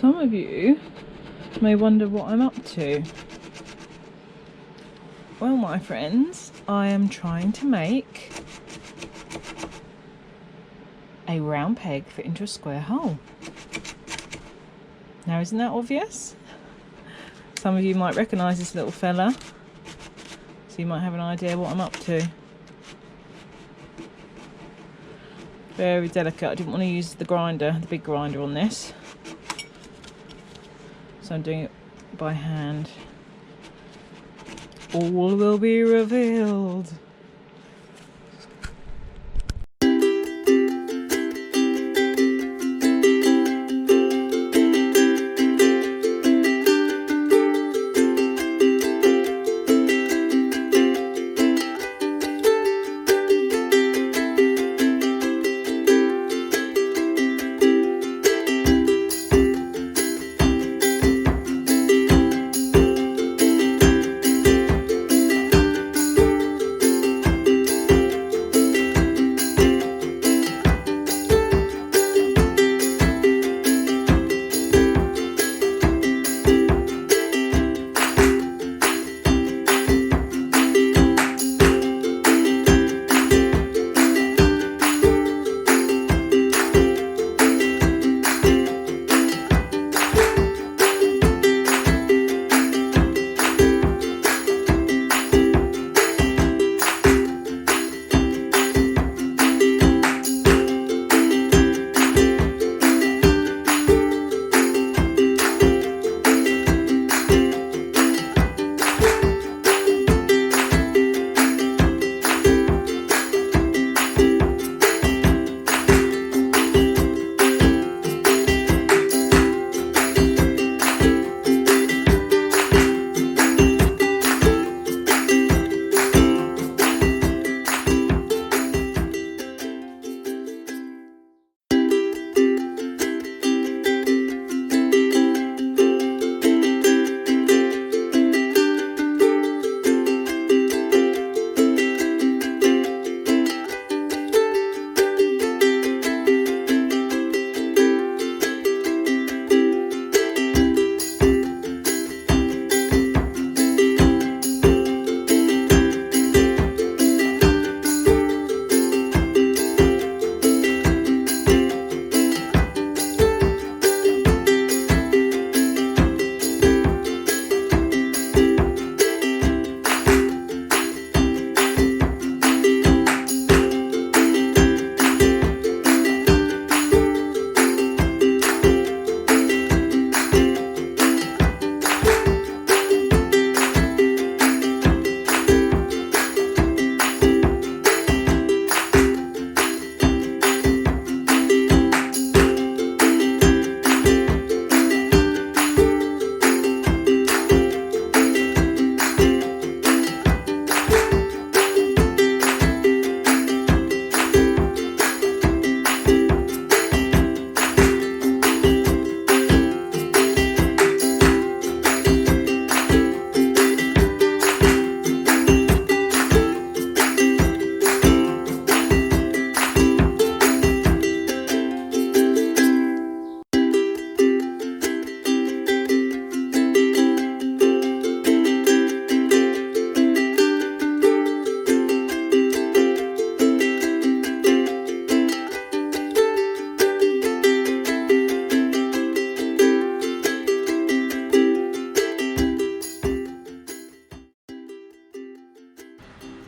Some of you may wonder what I'm up to. Well, my friends, I am trying to make a round peg fit into a square hole. Now, isn't that obvious? Some of you might recognise this little fella, so you might have an idea what I'm up to. Very delicate. I didn't want to use the grinder, the big grinder on this, so I'm doing it by hand. All will be revealed.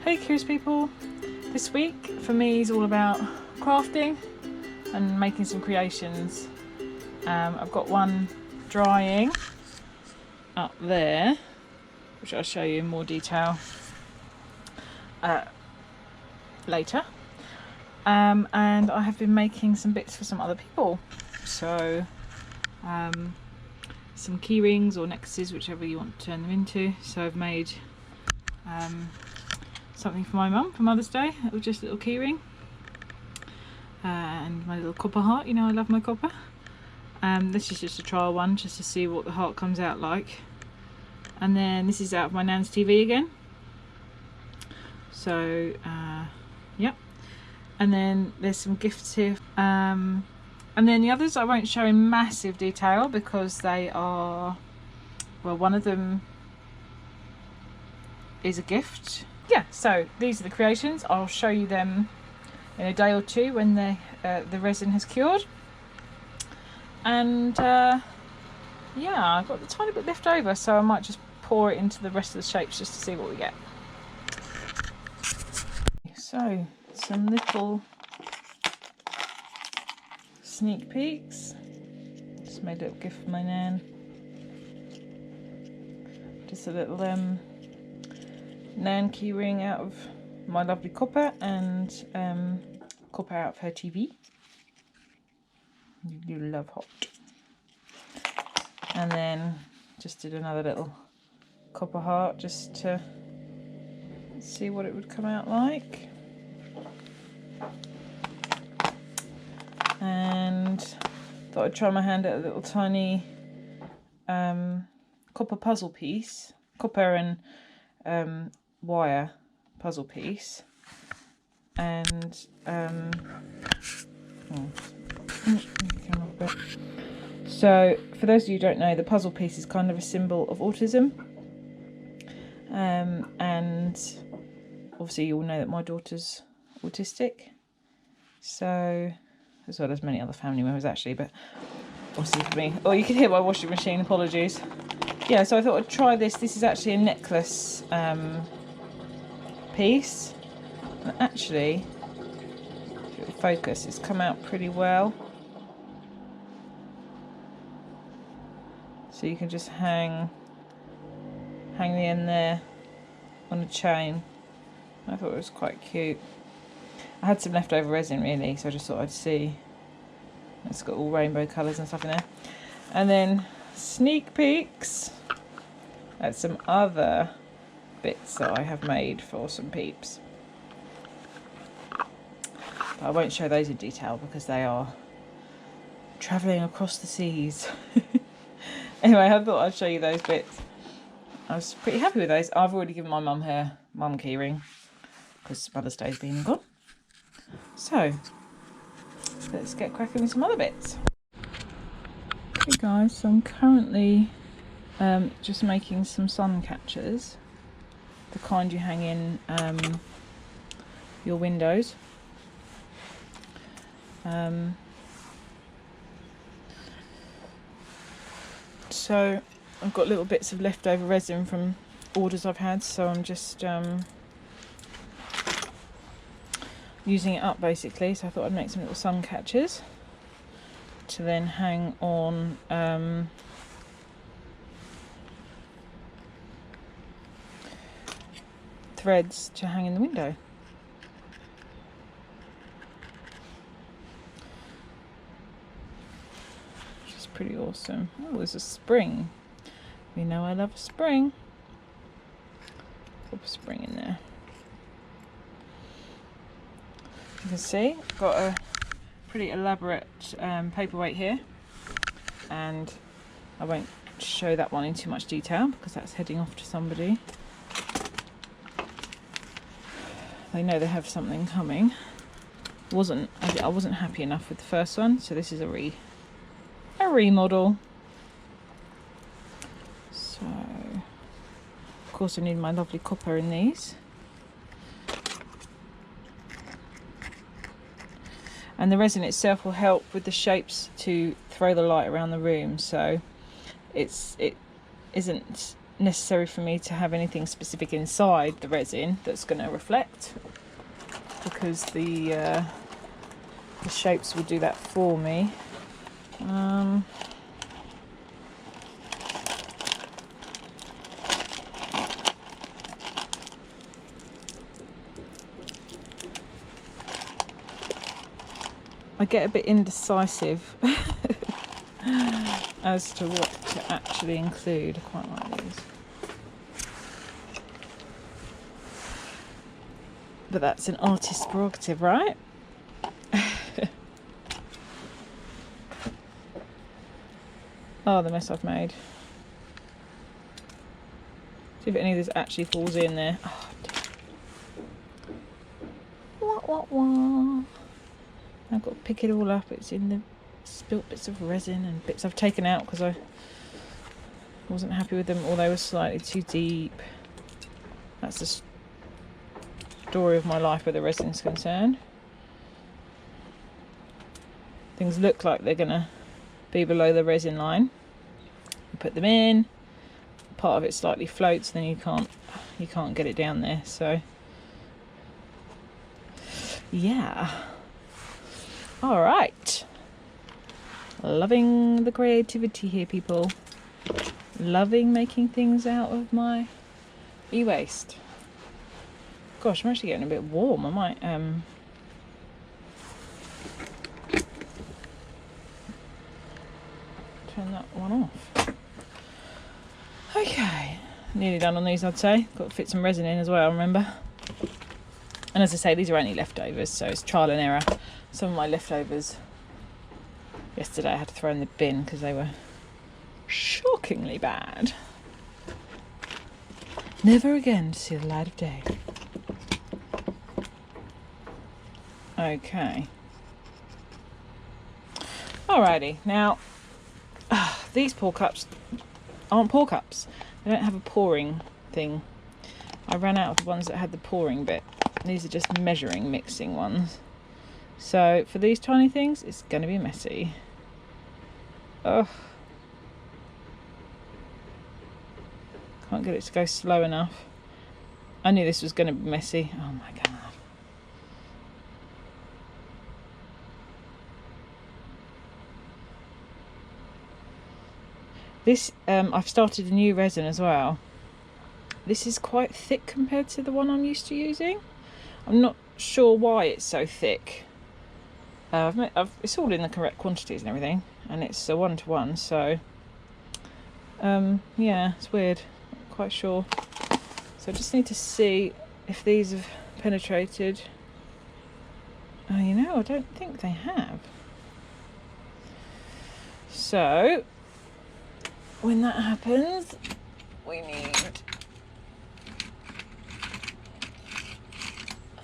Hey curious people, this week for me is all about crafting and making some creations. I've got one drying up there, which I'll show you in more detail later, and I have been making some bits for some other people, so some key rings or necklaces, whichever you want to turn them into. So I've made something for my mum for Mother's Day, just a little key ring, and my little copper heart. You know I love my copper. This is just a trial one, just to see what the heart comes out like. And then this is out of my nan's TV again, so yep. And then there's some gifts here. And then the others I won't show in massive detail because they are, well, one of them is a gift. Yeah, so these are the creations. I'll show you them in a day or two when the resin has cured. And yeah, I've got a tiny bit left over, so I might just pour it into the rest of the shapes just to see what we get. So, some little sneak peeks. Just made a little gift for my nan. Just a little nan keyring out of my lovely copper, and copper out of her TV. You love hot. And then just did another little copper heart just to see what it would come out like. And thought I'd try my hand at a little tiny copper puzzle piece, copper and wire puzzle piece. And so for those of you who don't know, the puzzle piece is kind of a symbol of autism, and obviously you all know that my daughter's autistic, so as well as many other family members actually, but obviously for me. Oh, you can hear my washing machine, apologies. Yeah, so I thought I'd try this. This is actually a necklace piece, and actually, if it will focus, it's come out pretty well. So you can just hang the end there on a chain. I thought it was quite cute. I had some leftover resin really, so I just thought I'd see. It's got all rainbow colours and stuff in there. And then sneak peeks at some other bits that I have made for some peeps. But I won't show those in detail because they are travelling across the seas. Anyway, I thought I'd show you those bits. I was pretty happy with those. I've already given my mum her mum keyring because Mother's Day's been and gone. So let's get cracking with some other bits. Okay guys, so I'm currently just making some sun catchers, the kind you hang in your windows. So I've got little bits of leftover resin from orders I've had, so I'm just using it up basically. So I thought I'd make some little sun catchers to then hang on threads to hang in the window. Which is pretty awesome. Oh, there's a spring. You know I love a spring. Pop a spring in there. You can see I've got a pretty elaborate paperweight here, and I won't show that one in too much detail because that's heading off to somebody. They know they have something coming. I wasn't happy enough with the first one, so this is a remodel. So of course I need my lovely copper in these. And the resin itself will help with the shapes to throw the light around the room, so it isn't necessary for me to have anything specific inside the resin that's going to reflect, because the shapes will do that for me. I get a bit indecisive as to what to actually include. I quite like these. But that's an artist's prerogative, right? Oh, the mess I've made. See if any of this actually falls in there. Oh, dear. Wah, wah, wah. I've got to pick it all up. It's in the spilt bits of resin and bits I've taken out because I wasn't happy with them, or they were slightly too deep. That's the story of my life where the resin's concerned. Things look like they're gonna be below the resin line. You put them in, part of it slightly floats, then you can't get it down there. So yeah. All right. Loving the creativity here, people. Loving making things out of my e-waste. Gosh, I'm actually getting a bit warm. I might turn that one off. Okay, nearly done on these, I'd say. Got to fit some resin in as well, remember. And as I say, these are only leftovers, so it's trial and error. Some of my leftovers yesterday I had to throw in the bin because they were shockingly bad. Never again to see the light of day. Okay. Alrighty, now these pour cups aren't pour cups. They don't have a pouring thing. I ran out of the ones that had the pouring bit. These are just measuring, mixing ones. So for these tiny things, it's going to be messy. Ugh. Can't get it to go slow enough. I knew this was going to be messy. Oh my god. This, I've started a new resin as well. This is quite thick compared to the one I'm used to using. I'm not sure why it's so thick. It's all in the correct quantities and everything, and it's a 1-to-1, so yeah, it's weird. Not quite sure. So I just need to see if these have penetrated. Oh, you know, I don't think they have. So when that happens, we need...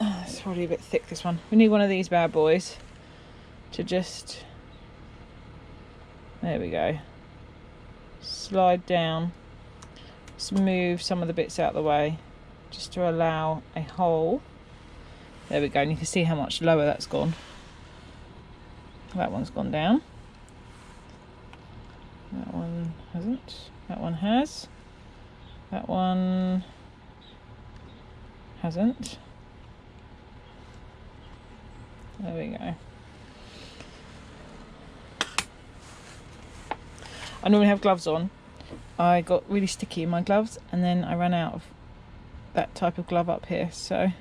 Oh, it's probably a bit thick, this one. We need one of these bad boys to just... There we go. Slide down. Just move some of the bits out of the way, just to allow a hole. There we go, and you can see how much lower that's gone. That one's gone down. That one hasn't. That one has. That one hasn't. There we go. I normally have gloves on. I got really sticky in my gloves and then I ran out of that type of glove up here, so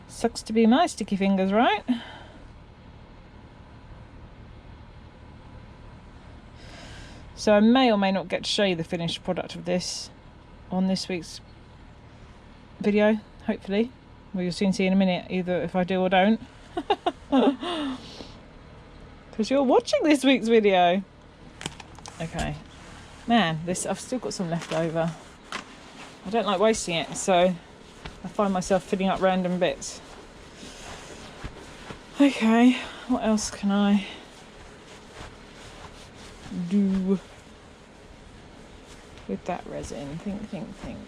sucks to be my sticky fingers, right? So I may or may not get to show you the finished product of this on this week's video, hopefully. Well, you'll soon see in a minute, either if I do or don't. Because you're watching this week's video. Okay. Man, I've still got some left over. I don't like wasting it, so I find myself filling up random bits. Okay, what else can I do with that resin? Think.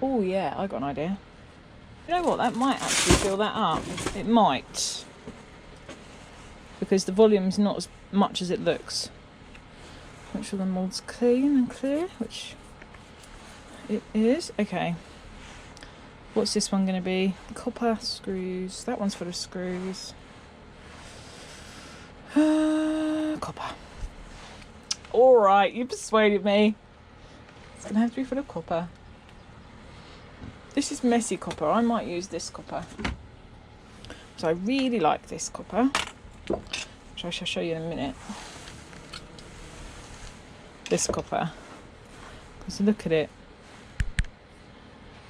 Oh yeah, I got an idea. You know what, that might actually fill that up. It might. Because the volume's not as much as it looks. Make sure the mould's clean and clear, which it is. Okay. What's this one going to be? Copper screws. That one's full of screws. Copper. Alright, you persuaded me. It's going to have to be full of copper. This is messy copper. I might use this copper. So I really like this copper, which I shall show you in a minute. This copper. Because look at it.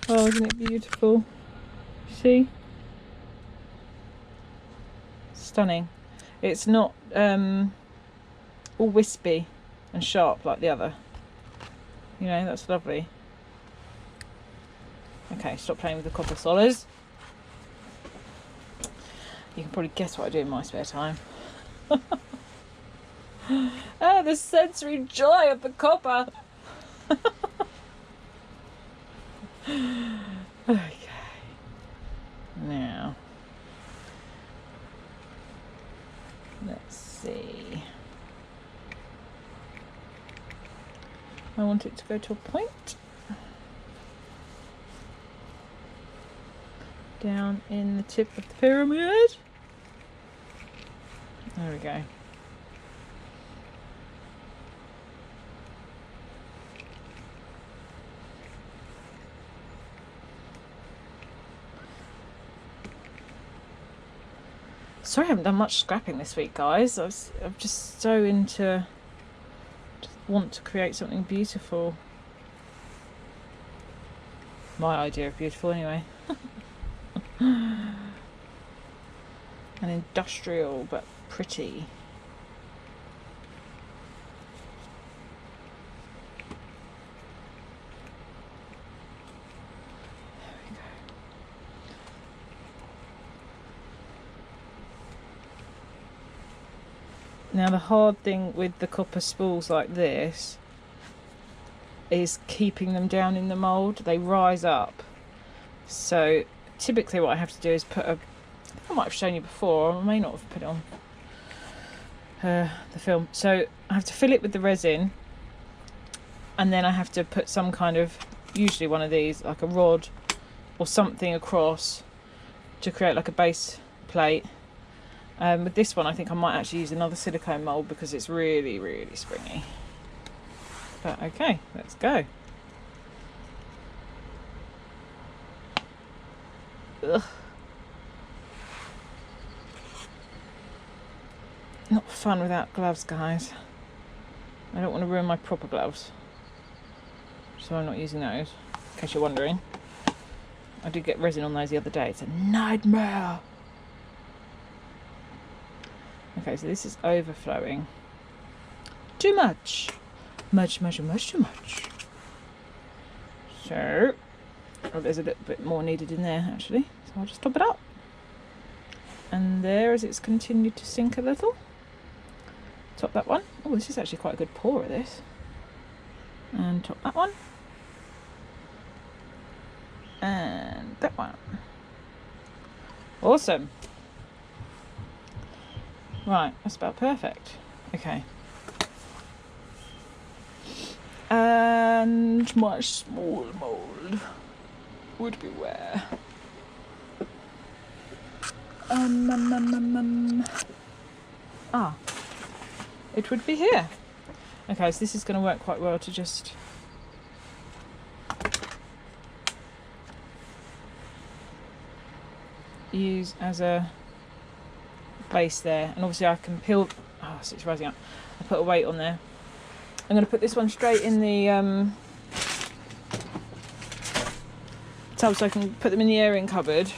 Oh, isn't it beautiful? See? Stunning. It's not all wispy and sharp like the other. You know, that's lovely. Okay, stop playing with the copper solids. You can probably guess what I do in my spare time. Ah, the sensory joy of the copper. Okay. Now, let's see. I want it to go to a point. Down in the tip of the pyramid. There we go. Sorry I haven't done much scrapping this week, guys. I'm just so into, just want to create something beautiful. My idea of beautiful anyway. And industrial but pretty. Now the hard thing with the copper spools like this is keeping them down in the mould. They rise up. So typically what I have to do is put a, I might have shown you before, or I may not have put it on the film. So I have to fill it with the resin, and then I have to put some kind of, usually one of these, like a rod or something across to create like a base plate. With this one I think I might actually use another silicone mould because it's really, really springy. But okay, let's go. Ugh. Not fun without gloves, guys. I don't want to ruin my proper gloves, so I'm not using those, in case you're wondering. I did get resin on those the other day. It's a nightmare. Okay, so this is overflowing. Too much. Much too much. So, oh, there's a little bit more needed in there actually. So I'll just top it up. And there, as it's continued to sink a little. Top that one. Oh, this is actually quite a good pour of this. And top that one. And that one. Awesome. Right, that's about perfect. Okay. And my small mould would be where? Ah, it would be here. Okay, so this is going to work quite well to just use as a base there, and obviously I can peel. Oh, so it's rising up. I put a weight on there. I'm going to put this one straight in the tub so I can put them in the airing cupboard,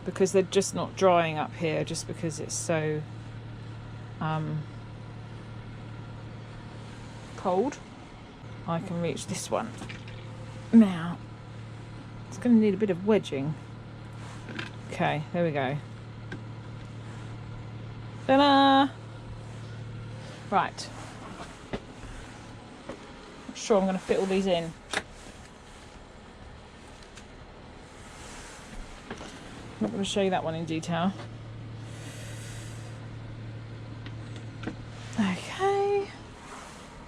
because they're just not drying up here just because it's so cold. I can reach this one now. It's going to need a bit of wedging. Okay, there we go. Ta-da! Right. Not sure I'm going to fit all these in. I'm not going to show you that one in detail. Okay.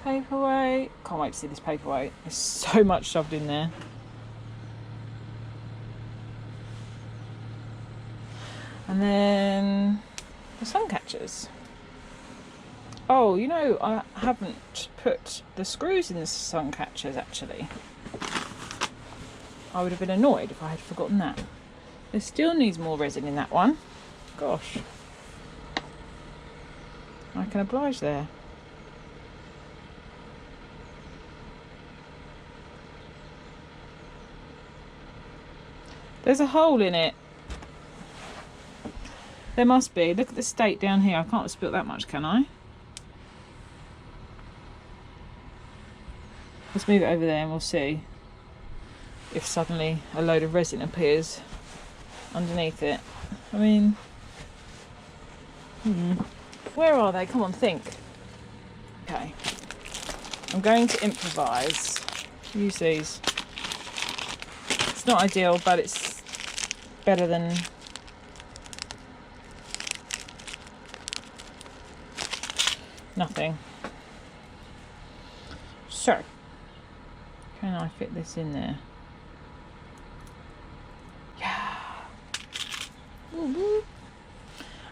Paperweight. Can't wait to see this paperweight. There's so much shoved in there. And then the sun catchers. Oh, you know, I haven't put the screws in the sun catchers actually. I would have been annoyed if I had forgotten that. There still needs more resin in that one. Gosh. I can oblige there. There's a hole in it. There must be. Look at the state down here. I can't have spilt that much, can I? Let's move it over there and we'll see if suddenly a load of resin appears underneath it. I mean, Where are they? Come on, think. Okay. I'm going to improvise. Use these. It's not ideal, but it's better than nothing. So, can I fit this in there? Yeah.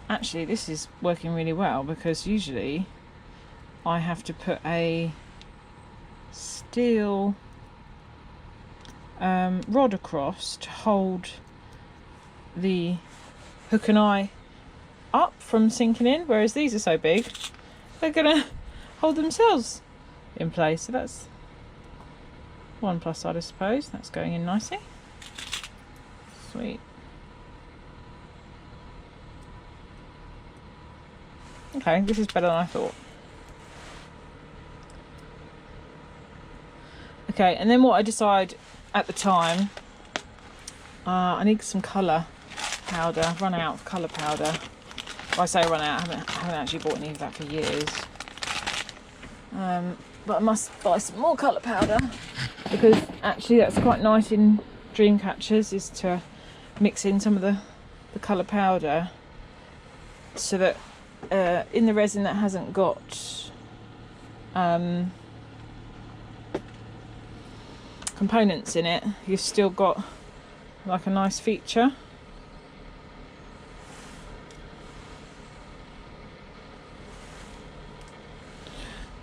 Actually, this is working really well because usually I have to put a steel rod across to hold the hook and eye up from sinking in, whereas these are so big they're gonna hold themselves in place. So that's one plus side, I suppose. That's going in nicely. Sweet. Okay, this is better than I thought. Okay, and then what I decide at the time, I need some colour powder. I've run out of colour powder. Well, I say run out, I haven't actually bought any of that for years. But I must buy some more colour powder because actually that's quite nice in dream catchers, is to mix in some of the colour powder so that in the resin that hasn't got components in it, you've still got like a nice feature.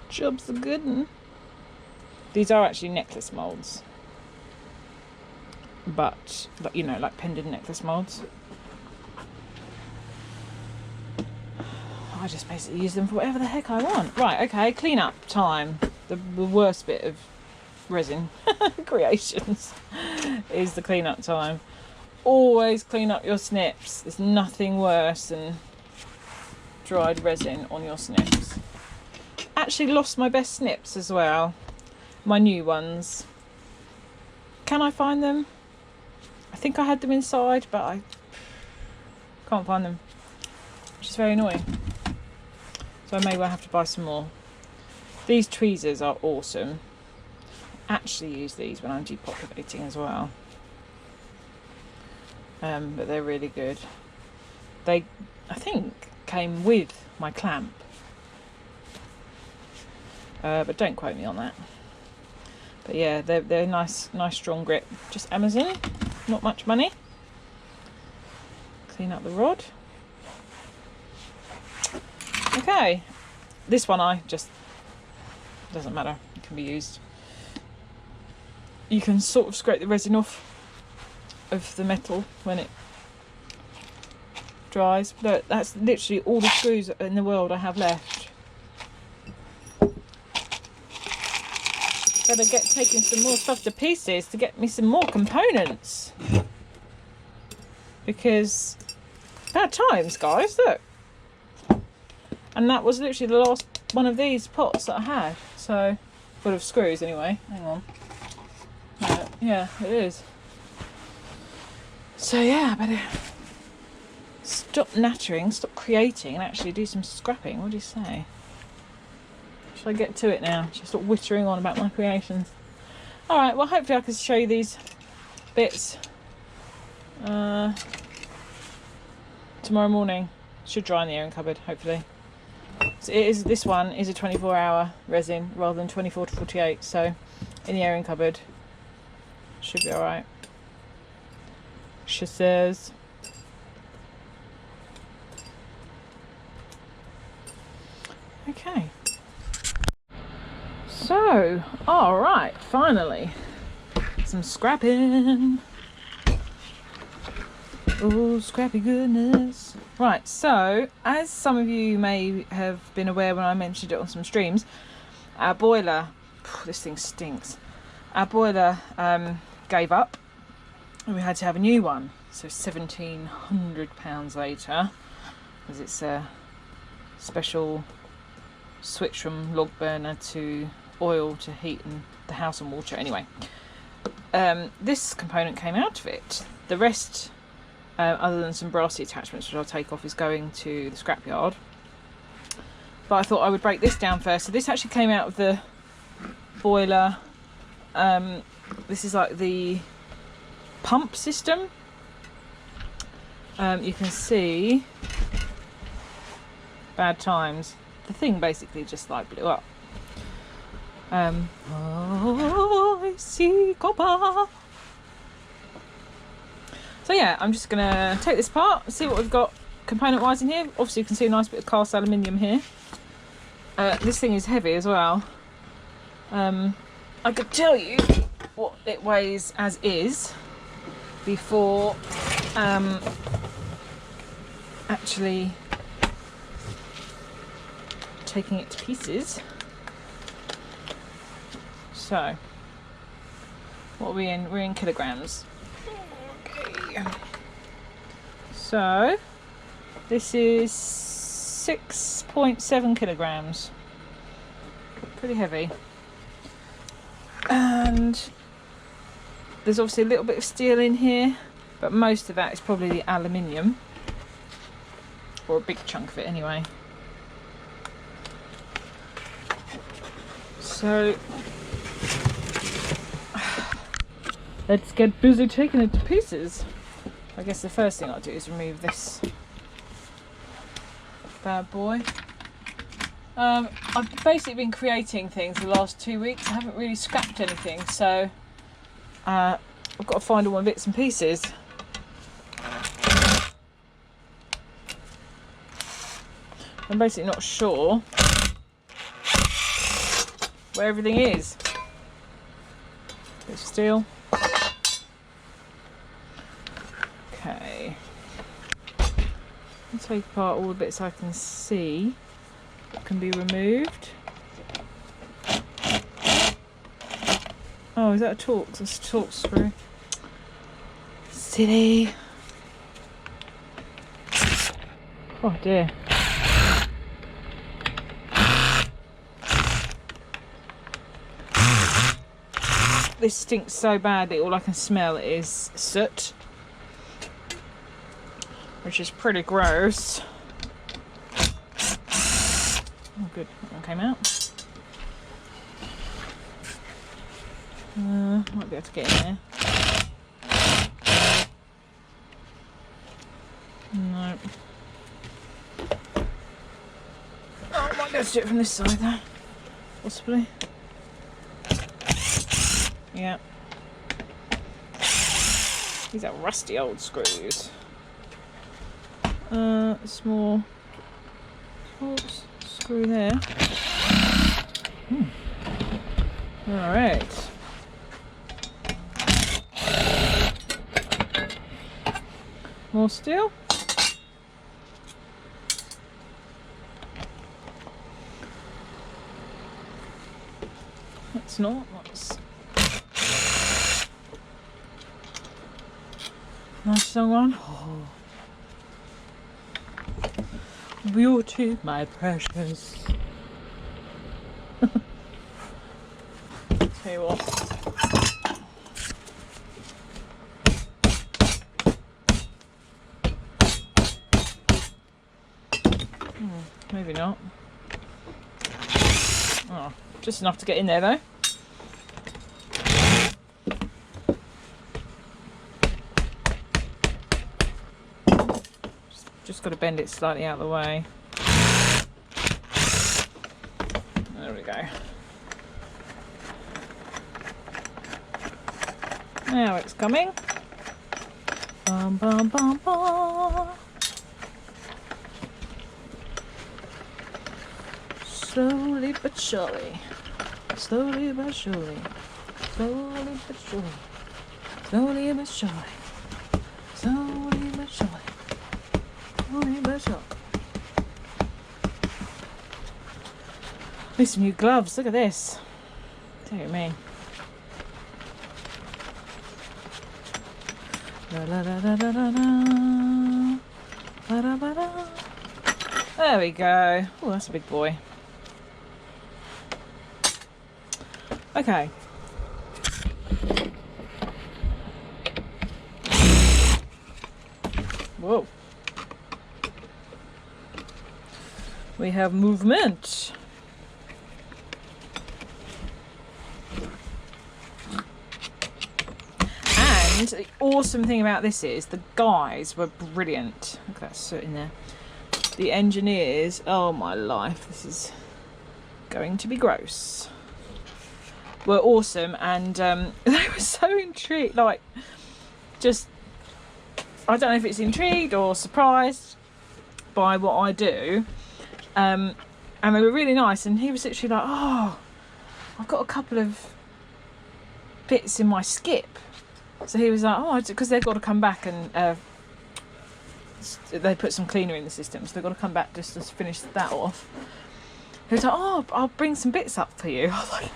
Job's a good one. These are actually necklace molds, but you know, like pendant necklace molds. I just basically use them for whatever the heck I want. Right, okay, clean up time. The worst bit of resin creations is the clean up time. Always clean up your snips. There's nothing worse than dried resin on your snips. Actually lost my best snips as well, my new ones. Can I find them? I think I had them inside, but I can't find them, which is very annoying. So I may well have to buy some more. These tweezers are awesome. Actually use these when I'm depopulating as well. But they're really good. They, I think, came with my clamp. But don't quote me on that. But yeah, they're nice strong grip. Just Amazon, not much money. Clean up the rod. Okay, this one doesn't matter, it can be used. You can sort of scrape the resin off of the metal when it dries. But that's literally all the screws in the world I have left. Better get taking some more stuff to pieces to get me some more components, because bad times, guys, look. And that was literally the last one of these pots that I had, so full of screws anyway. Hang on. Yeah, it is. So yeah, I better stop nattering, stop creating, and actually do some scrapping. What do you say? Should I get to it now? Should I stop whittering on about my creations? Alright, well hopefully I can show you these bits tomorrow morning. Should dry in the airing cupboard, hopefully. So this one is a 24-hour resin rather than 24 to 48, so in the airing cupboard should be alright. She says. Okay. So, alright, finally. Some scrapping. Oh, scrappy goodness. Right, so, as some of you may have been aware when I mentioned it on some streams, our boiler, this thing stinks, our boiler gave up and we had to have a new one. So £1,700 later, because it's a special switch from log burner to oil to heat the house and water. Anyway, this component came out of it. The rest other than some brassy attachments which I'll take off, is going to the scrapyard. But I thought I would break this down first. So this actually came out of the boiler. This is like the pump system. You can see bad times. The thing basically just like blew up. Oh, I see copper. So yeah, I'm just gonna take this apart, see what we've got component wise in here. Obviously you can see a nice bit of cast aluminium here. This thing is heavy as well. I could tell you what it weighs as is before actually taking it to pieces. So what are we in? We're in kilograms. Okay. So this is 6.7 kilograms. Pretty heavy. And there's obviously a little bit of steel in here, but most of that is probably the aluminium, or a big chunk of it anyway. So let's get busy taking it to pieces. I guess the first thing I'll do is remove this bad boy. I've basically been creating things the last 2 weeks. I haven't really scrapped anything, so I've got to find all my bits and pieces. I'm basically not sure where everything is. Bit of steel. Okay. I'll take apart all the bits I can see that can be removed. Oh, is that a torque? That's a torque screw. Silly. Oh dear. This stinks so bad that all I can smell is soot, which is pretty gross. Oh good, that one came out. Might be able to get in there. No. Oh, I might be able to do it from this side though, possibly. Yeah. These are rusty old screws. Small screw there. Alright. More steel. That's not. That's nice long one. Oh. Beauty, my precious. Tell you what. Maybe not. Oh, just enough to get in there though. Just got to bend it slightly out of the way. There we go. Now it's coming. Bum, bum, bum, bum. Slowly but surely. Slowly but surely. Slowly but surely. Slowly but surely. Slowly but surely. Slowly but surely. Need some new gloves. Look at this. Dear me. There we go. Oh, that's a big boy. Okay. Whoa. We have movement. And the awesome thing about this is the guys were brilliant. Look at that soot in there. The engineers, oh my life, this is going to be gross. Were awesome, and they were so intrigued, like, just, I don't know if it's intrigued or surprised by what I do. And they were really nice, and he was literally like, oh, I've got a couple of bits in my skip. So he was like, oh, because they've got to come back and they put some cleaner in the system, so they've got to come back just to finish that off. He was like, oh, I'll bring some bits up for you. I was like,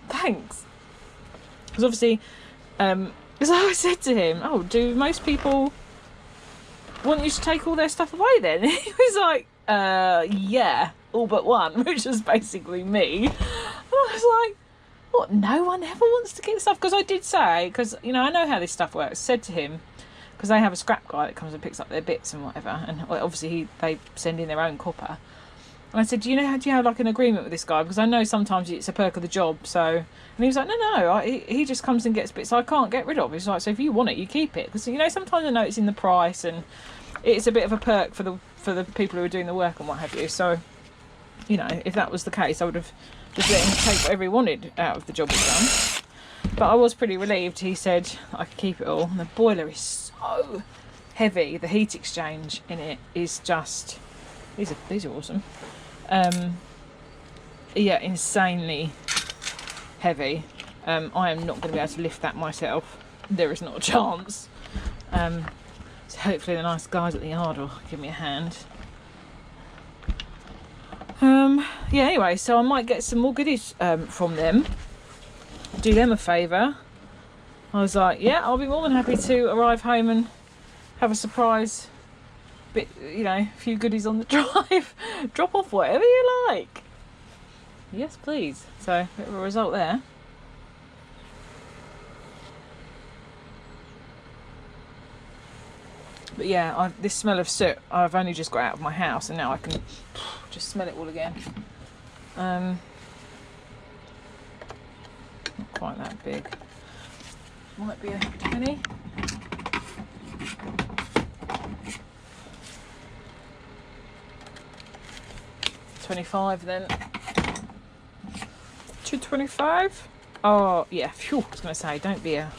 thanks. Because obviously, so I said to him, oh, do most people want you to take all their stuff away then? And he was like, yeah, all but one, which was basically me. And I was like, what, no one ever wants to get stuff? Because I did say, because, you know, I know how this stuff works, said to him, because they have a scrap guy that comes and picks up their bits and whatever, and obviously they send in their own copper. And I said, do you have like an agreement with this guy? Because I know sometimes it's a perk of the job. So, and he was like, no, he just comes and gets bits I can't get rid of. He's like, so if you want it, you keep it. Because, you know, sometimes I know it's in the price and it's a bit of a perk for the people who are doing the work and what have you. So, you know, if that was the case, I would have just let him take whatever he wanted out of the job he'd done. But I was pretty relieved. He said I could keep it all. And the boiler is so heavy. The heat exchange in it is just, these are awesome. Yeah, insanely heavy. I am not going to be able to lift that myself. There is not a chance. So hopefully the nice guys at the yard will give me a hand. Yeah, anyway, so I might get some more goodies from them. Do them a favour. I was like, yeah, I'll be more than happy to arrive home and have a surprise bit, you know, a few goodies on the drive. Drop off whatever you like. Yes, please. So, a bit of a result there. But yeah, this smell of soot, I've only just got out of my house and now I can just smell it all again. Not quite that big. Might be a penny. $25 then. $2.25. Oh yeah, phew, I was going to say, don't be a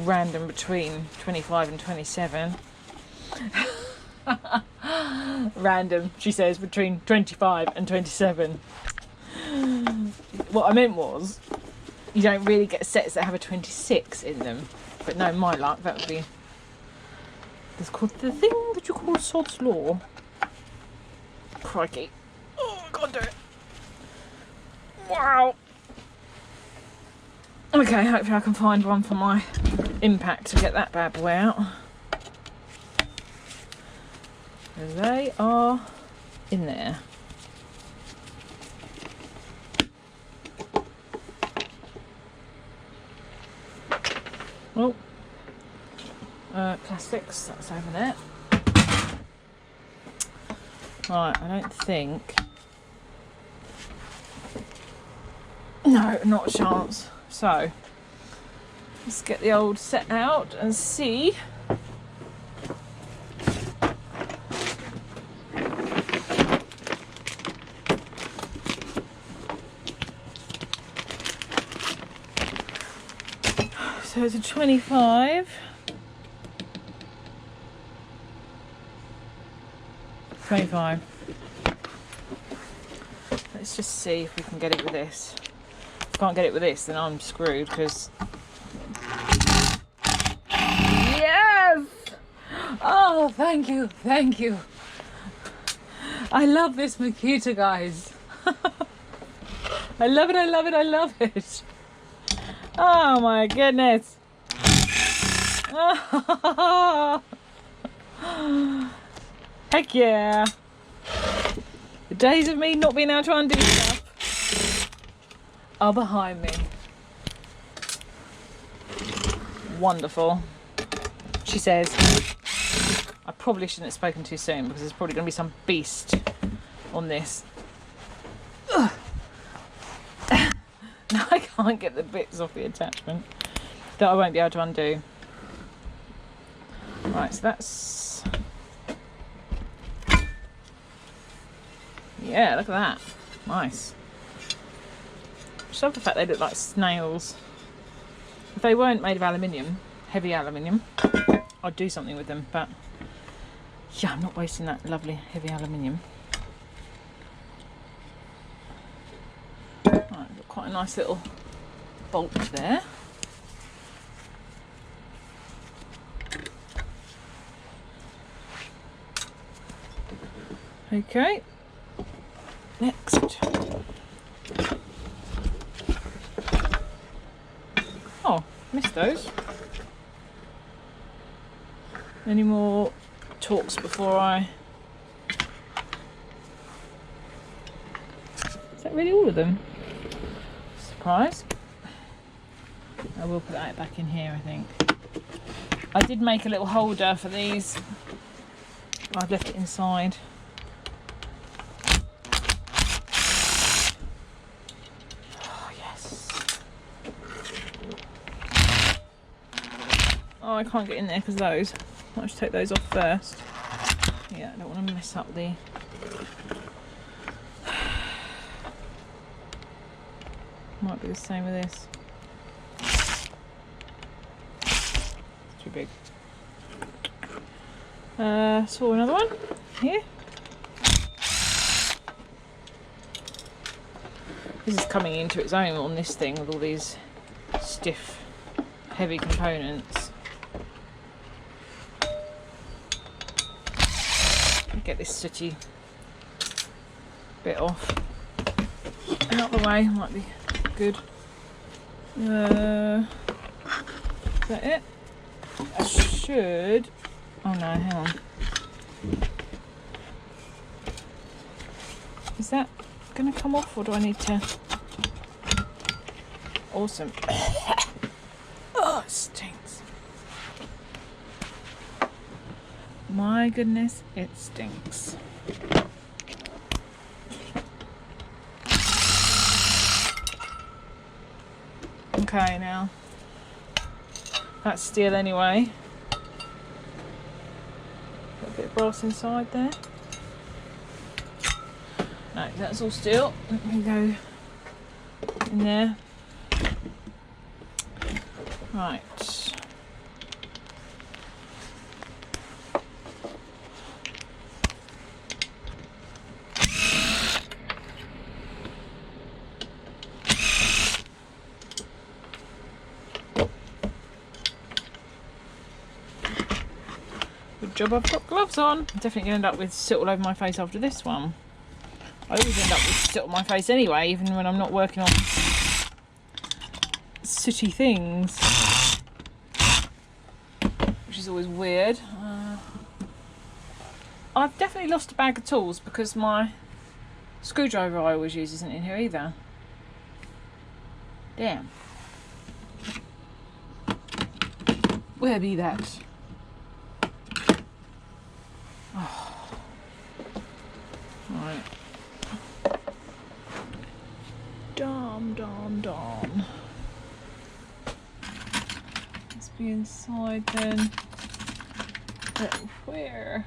random between 25 and 27. Random, she says, between 25 and 27. What I meant was, you don't really get sets that have a 26 in them. But no, my luck, that would be, it's called the thing that you call Sod's Law. Crikey. Oh, I can't do it. Wow. Okay, hopefully I can find one for my impact to get that bad boy out. They are in there. Oh, plastics, that's over there. Right, I don't think. No, not a chance. So, let's get the old set out and see. So it's a 25. 25. Let's just see if we can get it with this. If I can't get it with this, then I'm screwed because... Yes! Oh, thank you, thank you. I love this Makita, guys. I love it, I love it, I love it. Oh my goodness. Heck yeah. The days of me not being able to undo stuff are behind me. Wonderful. She says, probably shouldn't have spoken too soon because there's probably going to be some beast on this. Ugh. I can't get the bits off the attachment that I won't be able to undo. Right, so that's... yeah, look at that. Nice. I just love the fact they look like snails. If they weren't made of aluminium, heavy aluminium, I'd do something with them, but yeah, I'm not wasting that lovely heavy aluminium. Right, got quite a nice little bolt there. Okay, next. Oh, missed those. Any more talks before I... is that really all of them? Surprise. I will put that back in here, I think. I did make a little holder for these. I've left it inside. Oh, I can't get in there because those. I'll just take those off first. Yeah, I don't want to mess up the... might be the same with this. It's too big. Saw another one here. This is coming into its own on this thing with all these stiff, heavy components. Get this sooty bit off out the way, might be good. Is that it? I should... oh no, hang on. Is that going to come off or do I need to... awesome. Oh, it stinks. My goodness, it stinks. Okay, now that's steel anyway. Got a bit of brass inside there. No, that's all steel. Let me go in there. Right. Good job I've got gloves on. I'm definitely going to end up with soot all over my face after this one. I always end up with soot on my face anyway, even when I'm not working on sooty things. Which is always weird. I've definitely lost a bag of tools because my screwdriver I always use isn't in here either. Damn. Where be that? Oh. Right. Darn. Let's be inside then. But where?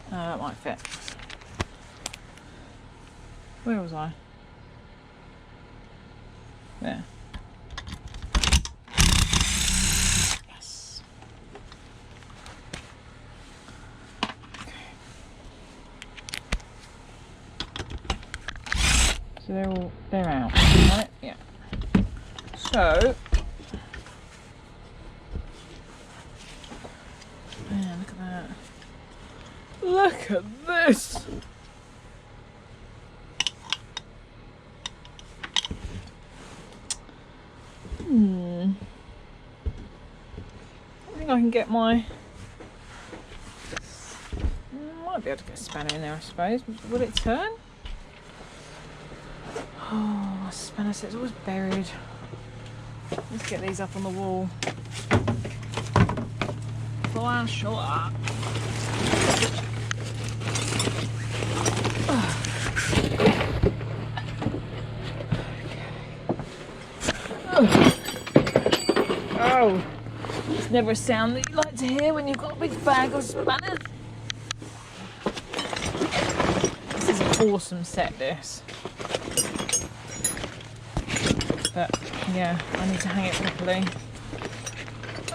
That might fit. Where was I? There. Yes. Okay. So they're out, right? Yeah. So man, look at that. Look at this. I think I can get my... might Might be able to get a spanner in there, I suppose. Will it turn? Oh, my spanner set's always buried. Let's get these up on the wall. For sure. Oh, it's never a sound that you like to hear when you've got a big bag of spanners. This is an awesome set, this. But yeah, I need to hang it properly.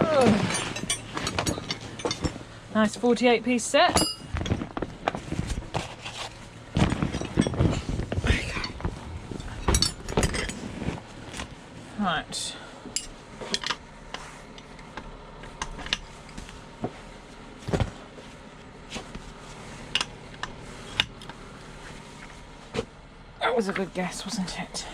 Oh. Nice 48-piece set. Okay. Right. That was a good guess, wasn't it?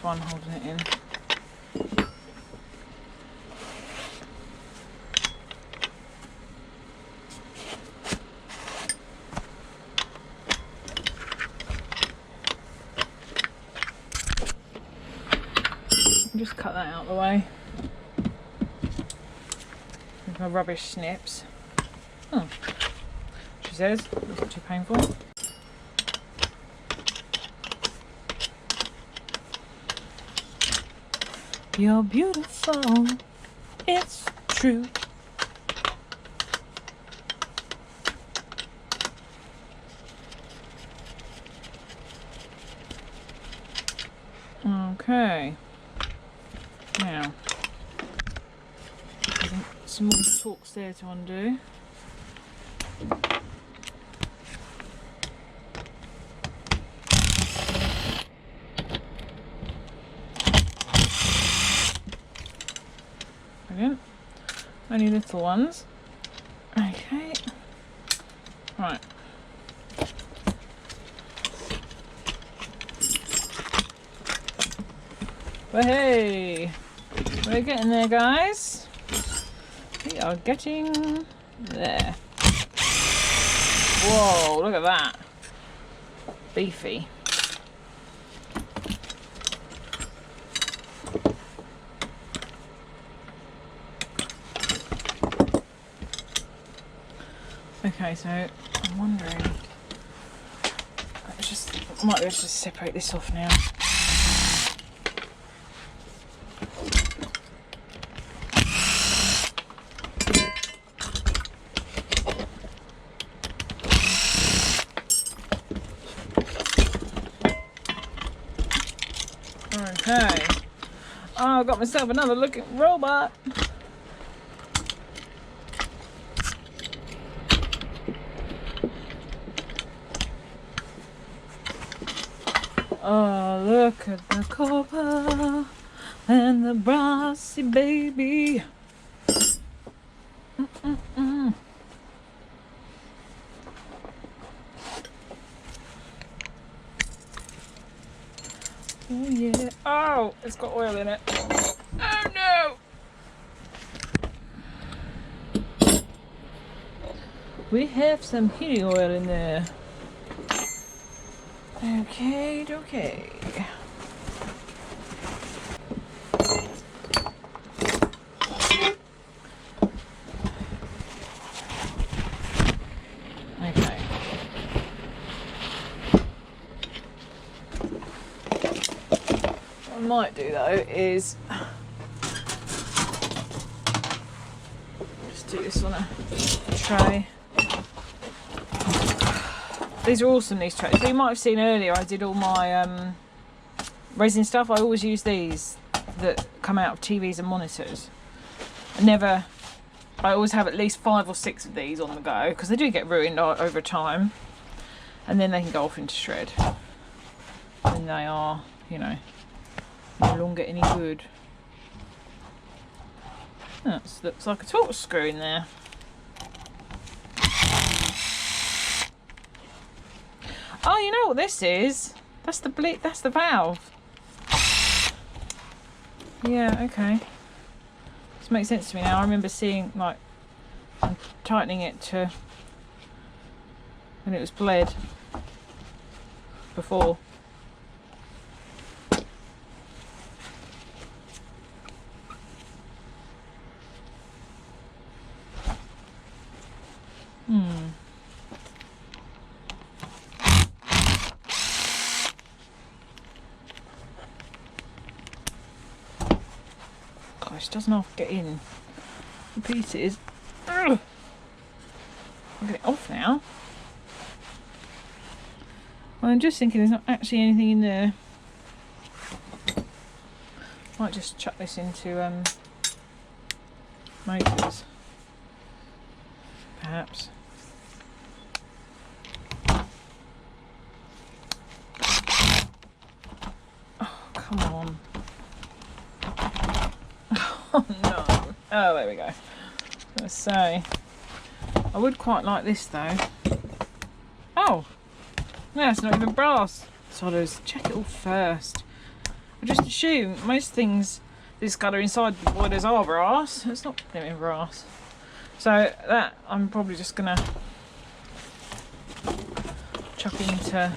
One holding it in. Just cut that out of the way with my rubbish snips. Oh, she says it's not too painful. You're beautiful, it's true. Okay. Now, some more talks there to undo. Brilliant. Only little ones. Okay. Right. Well, hey, we're getting there, guys. We are getting there. Whoa, look at that. Beefy. Okay, so I'm wondering, I might be able to just separate this off now. Okay. Oh, I got myself another looking robot. Oh, look at the copper and the brassy baby. Oh yeah. Oh, it's got oil in it. Oh no! We have some heating oil in there. Okay, okay. Okay. What I might do though is just do this on a tray. These are awesome, these trays. So you might have seen earlier I did all my resin stuff. I always use these that come out of TVs and monitors. I always have at least 5 or 6 of these on the go because they do get ruined over time, and then they can go off into shred. And they are, you know, no longer any good. That looks like a torque screw in there. Oh, you know what this is? That's the valve. Yeah, okay. This makes sense to me now. I remember seeing, like, and tightening it to when it was bled before. Gosh, doesn't half get in the pieces. Ugh. I'll get it off now. Well, I'm just thinking there's not actually anything in there. Might just chuck this into motors, perhaps. Oh, come on. Oh no. Oh, there we go. Let's say I would quite like this though. Oh, no, it's not even brass. Solders, check it all first. I just assume most things this colour inside the boilers are brass. It's not even brass. So that I'm probably just gonna chuck into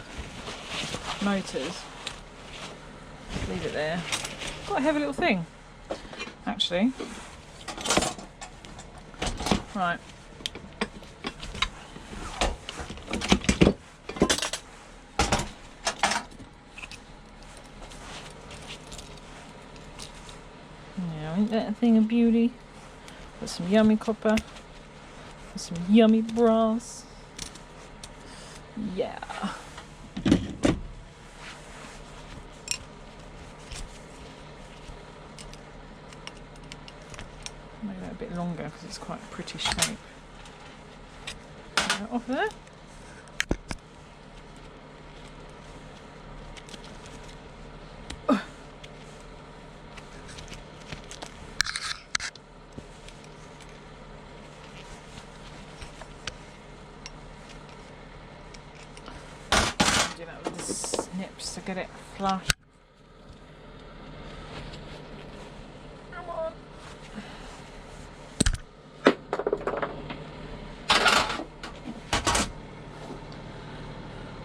motors. Leave it there. Quite a heavy little thing, actually. Right. Now, ain't that a thing of beauty? Got some yummy copper, and some yummy brass. Yeah. Make that a bit longer because it's quite a pretty shape. Get that off there. Do that with the snips to get it flush. Come on.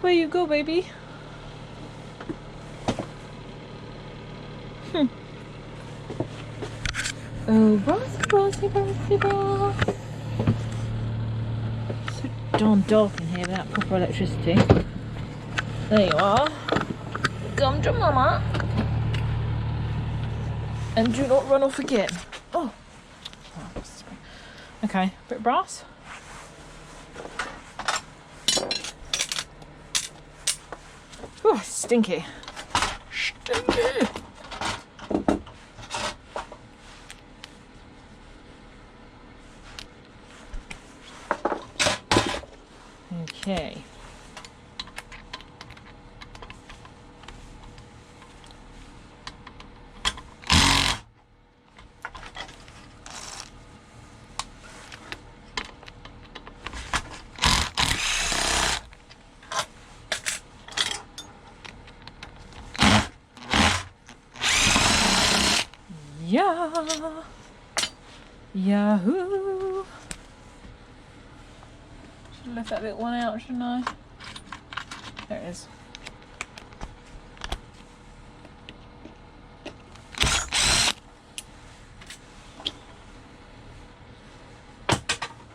Where you go, baby? Oh, brassy, brass. So darn dark in here without proper electricity. There you are. Come to mama. And do not run off again. Oh. Okay, bit of brass. Oh, stinky. Stinky. Okay. Yeah. Yahoo. Should have left that little one out, shouldn't I? There it is.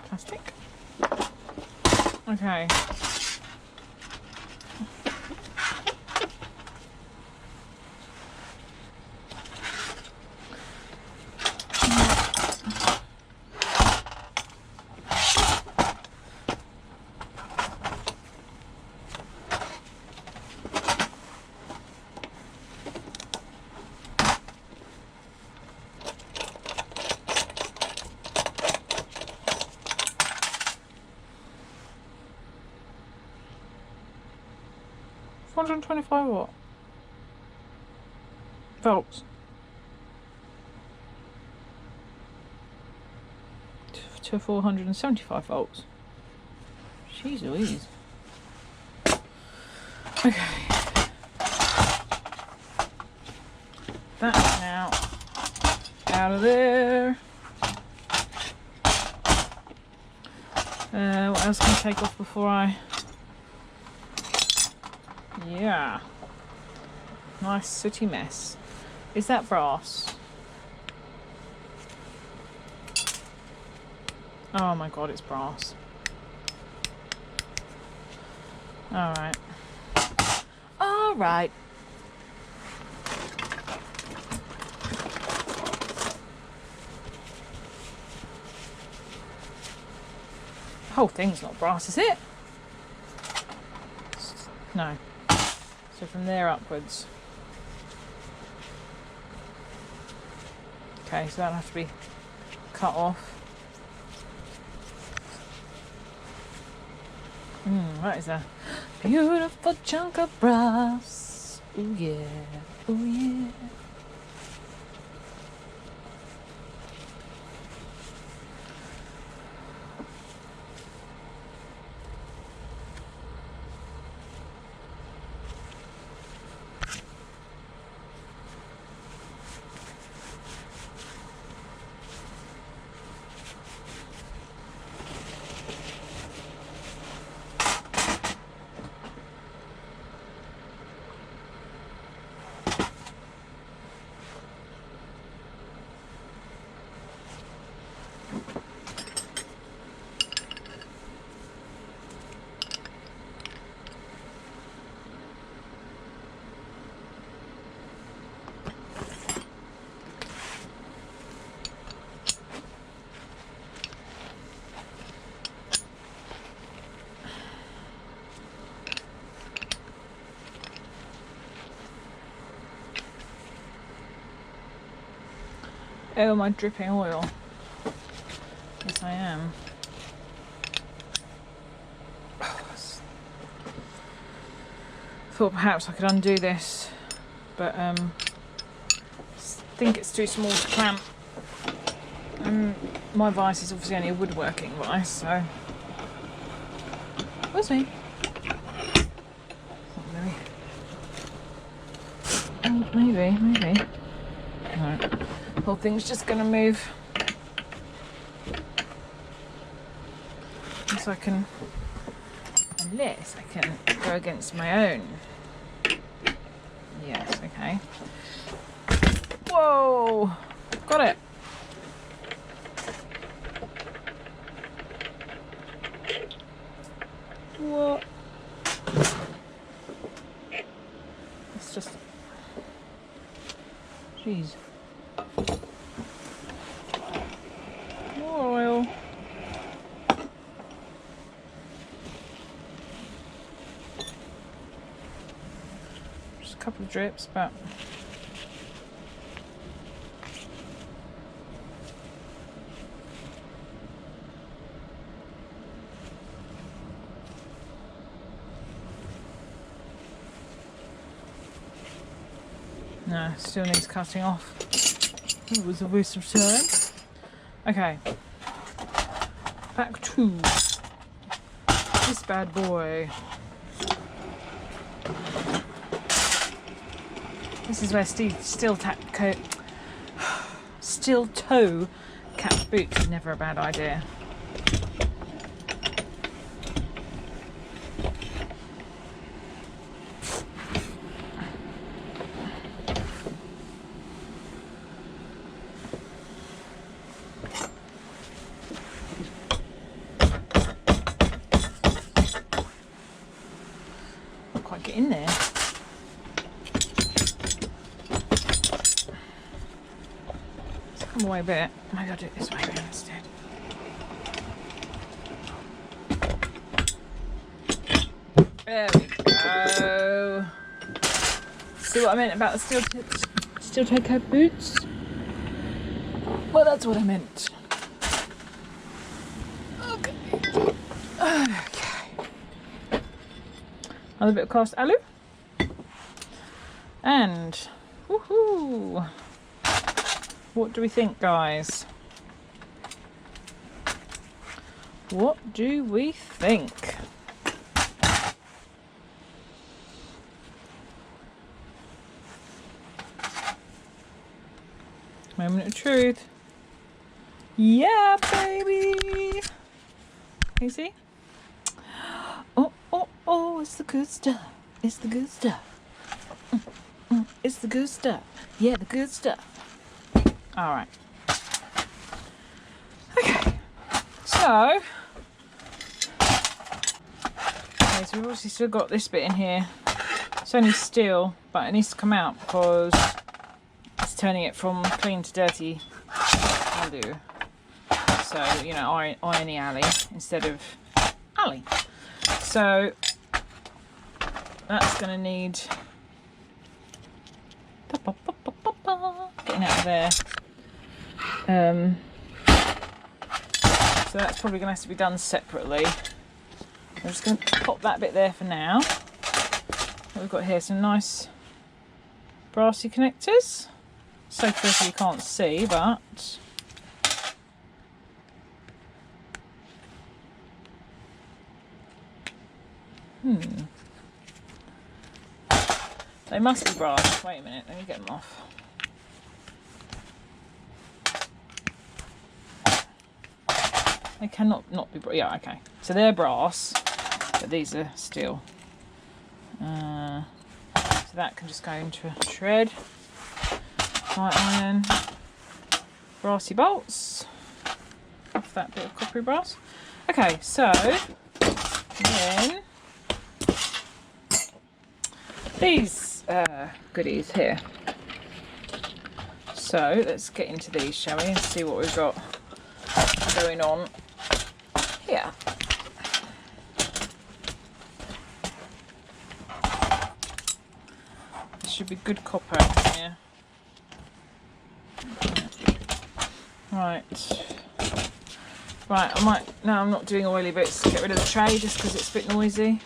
Plastic. Okay. $425 what? Volts. To 475 volts. Jeez Louise. Okay. that now out of there. What else can I take off before I... Yeah. Nice sooty mess. Is that brass? Oh my god, it's brass. Alright. Alright. The whole thing's not brass, is it? No. So from there upwards. Okay, so that'll have to be cut off. That is a beautiful chunk of brass. Oh yeah, oh yeah. Oh, am I dripping oil? Yes, I am. Thought perhaps I could undo this, but I think it's too small to clamp. My vise is obviously only a woodworking vise, so... Where's me? Not really. Maybe. Right. The whole thing's just gonna move. So I can, unless I can go against my own. Yes, okay. Whoa! Got it! What? It's just... Jeez. More oil. Just a couple of drips, but... No, still needs cutting off. It was a waste of time. Okay. Back to this bad boy. This is where steel toe capped boots is never a bad idea. Get in there. Let's come away a bit. Maybe I'll do it this way instead. There we go. See what I meant about the steel toe cap boots? Well, that's what I meant. Okay. Another bit of cast alu. And, woohoo! What do we think, guys? What do we think? Moment of truth. Yeah, baby. Can you see? Oh, oh, oh, it's the good stuff. It's the good stuff. It's the good stuff. Yeah, the good stuff. All right. Okay. So we've obviously still got this bit in here. It's only steel, but it needs to come out because it's turning it from clean to dirty alu. So, you know, irony alley instead of alley. So that's going to need getting out of there. So that's probably going to have to be done separately. I'm just going to pop that bit there for now. What we've got here, some nice brassy connectors. So pretty you can't see, but they must be brass. Wait a minute, let me get them off. They cannot not be brass. Yeah, okay. So they're brass, but these are steel. So that can just go into a shred. White iron, brassy bolts off that bit of coppery brass. Okay, so then these goodies here. So let's get into these, shall we, and see what we've got going on here. This should be good copper in here. Right, I might, no, I'm not doing oily bits, get rid of the tray just because it's a bit noisy.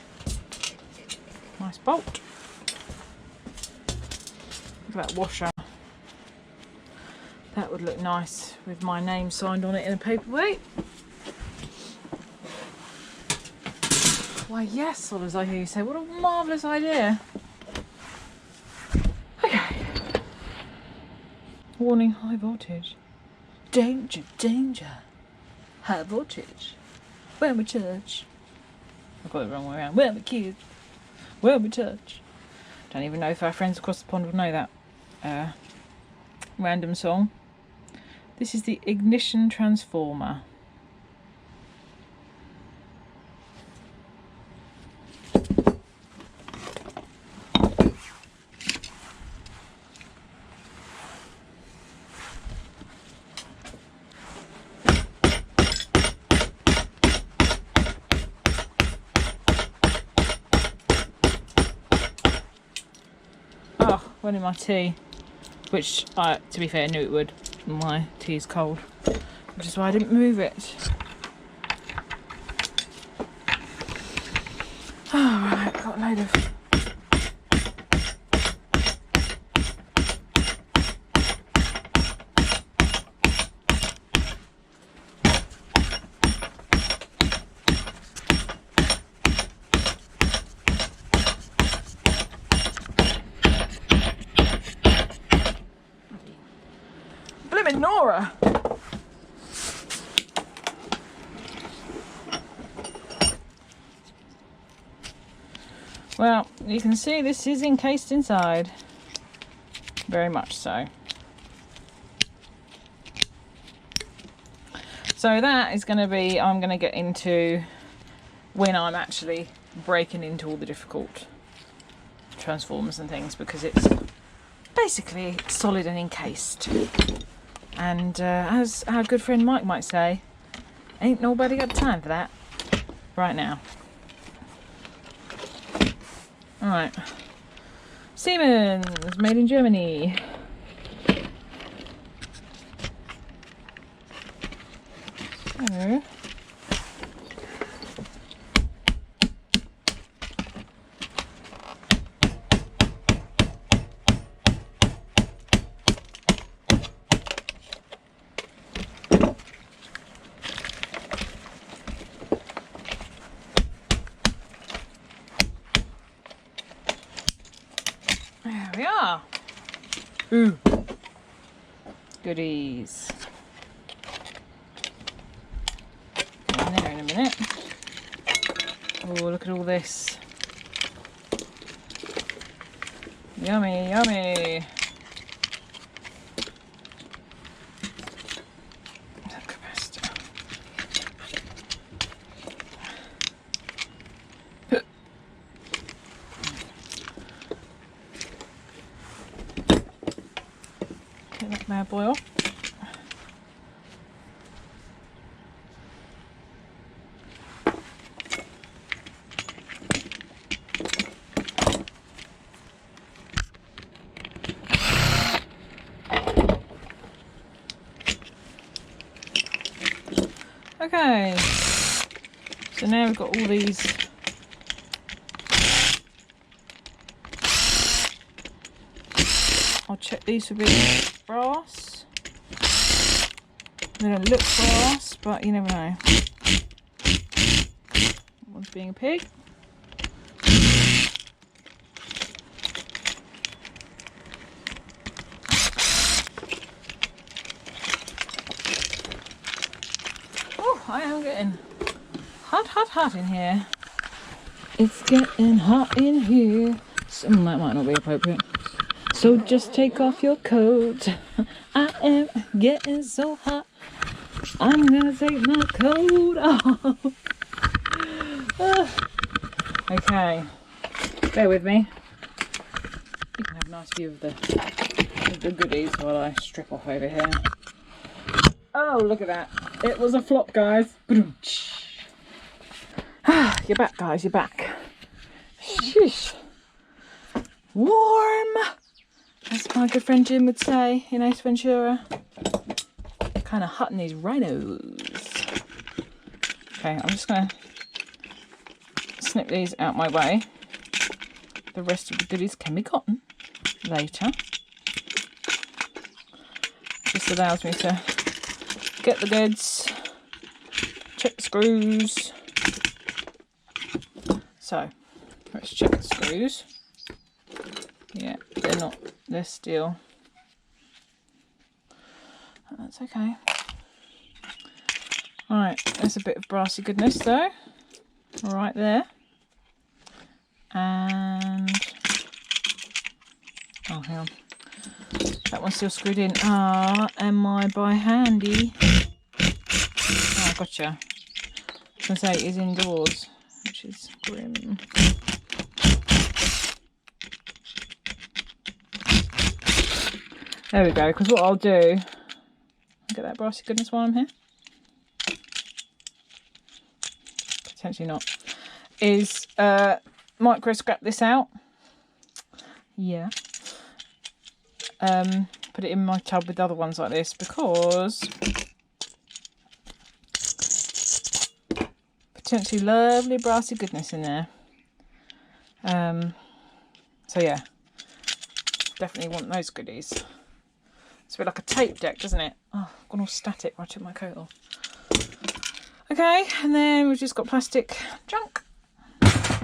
Nice bolt. Look at that washer. That would look nice with my name signed on it in a paperweight. Why yes, all as I hear you say, what a marvellous idea. Okay. Warning, high voltage. Danger, danger. High voltage. When we touch. I got it the wrong way around. When we kiss. When we touch. Don't even know if our friends across the pond will know that random song. This is the ignition transformer. Went in my tea, which I, to be fair, knew it would. My tea's cold, which is why I didn't move it. Alright, got a load of Nora. Well, you can see this is encased inside. Very much so. So that is going to be, I'm going to get into when I'm actually breaking into all the difficult transformers and things, because it's basically solid and encased. And as our good friend Mike might say, ain't nobody got time for that right now. Alright. Siemens, made in Germany. So, there we are. Ooh. goodies. Get in there in a minute. Oh, look at all this. Yummy, yummy. Get that bad boy off. Okay, so now we've got all these I'll check these for being brass. They don't look brass, but you never know. One's being a pig. I am getting hot in here. It's getting hot in here. Some that might not be appropriate. So just take off your coat. I am getting so hot. I'm gonna take my coat off. Okay, bear with me. You can have a nice view of the goodies while I strip off over here. Oh, look at that. It was a flop, guys. You're back, guys. You're back. Sheesh. Warm. As my good friend Jim would say in Ace Ventura. Kind of hot in these rhinos. Okay, I'm just going to snip these out my way. The rest of the goodies can be cotton later. This allows me to get the goods, check the screws. So, let's check the screws. Yeah, they're steel. That's okay. Alright, there's a bit of brassy goodness though. Right there. And, oh, hang on. That one's still screwed in. Ah, am I by handy? Oh, gotcha. I was going to say it is indoors, which is grim. There we go, because what I'll do, I'll get that brassy goodness while I'm here. Potentially not. Is micro scrap this out. Yeah. Put it in my tub with other ones like this because potentially lovely brassy goodness in there. So yeah, definitely want those goodies. It's a bit like a tape deck, doesn't it? Oh, I've gone all static when I took my coat off. Okay, and then we've just got plastic junk.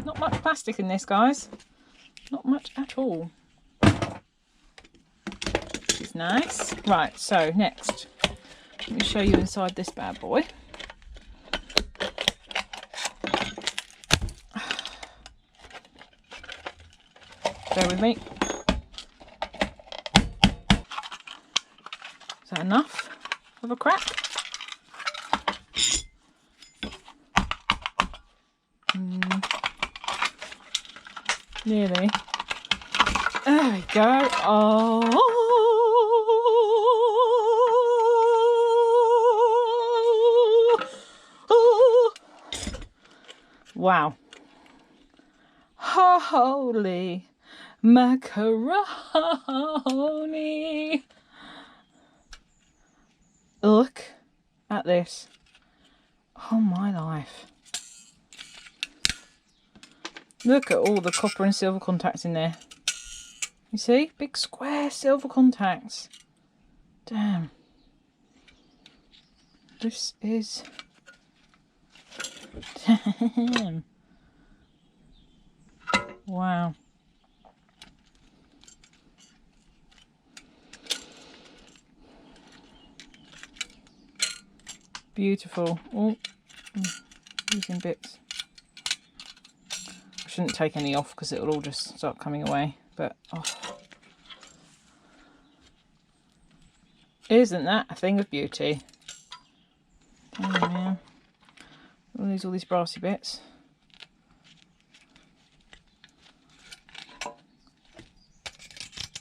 Not much plastic in this, guys. Not much at all. Which is nice. Right, so next, let me show you inside this bad boy. Bear with me. Is that enough of a crack? Nearly. There we go. Oh. Wow. Holy macaroni. Look at this. Oh my life. Look at all the copper and silver contacts in there. You see? Big square silver contacts. Damn. This is... Damn. Wow. Beautiful. Oh, losing bits. I shouldn't take any off because it'll all just start coming away. But oh. Isn't that a thing of beauty? Oh yeah. I'll lose all these brassy bits.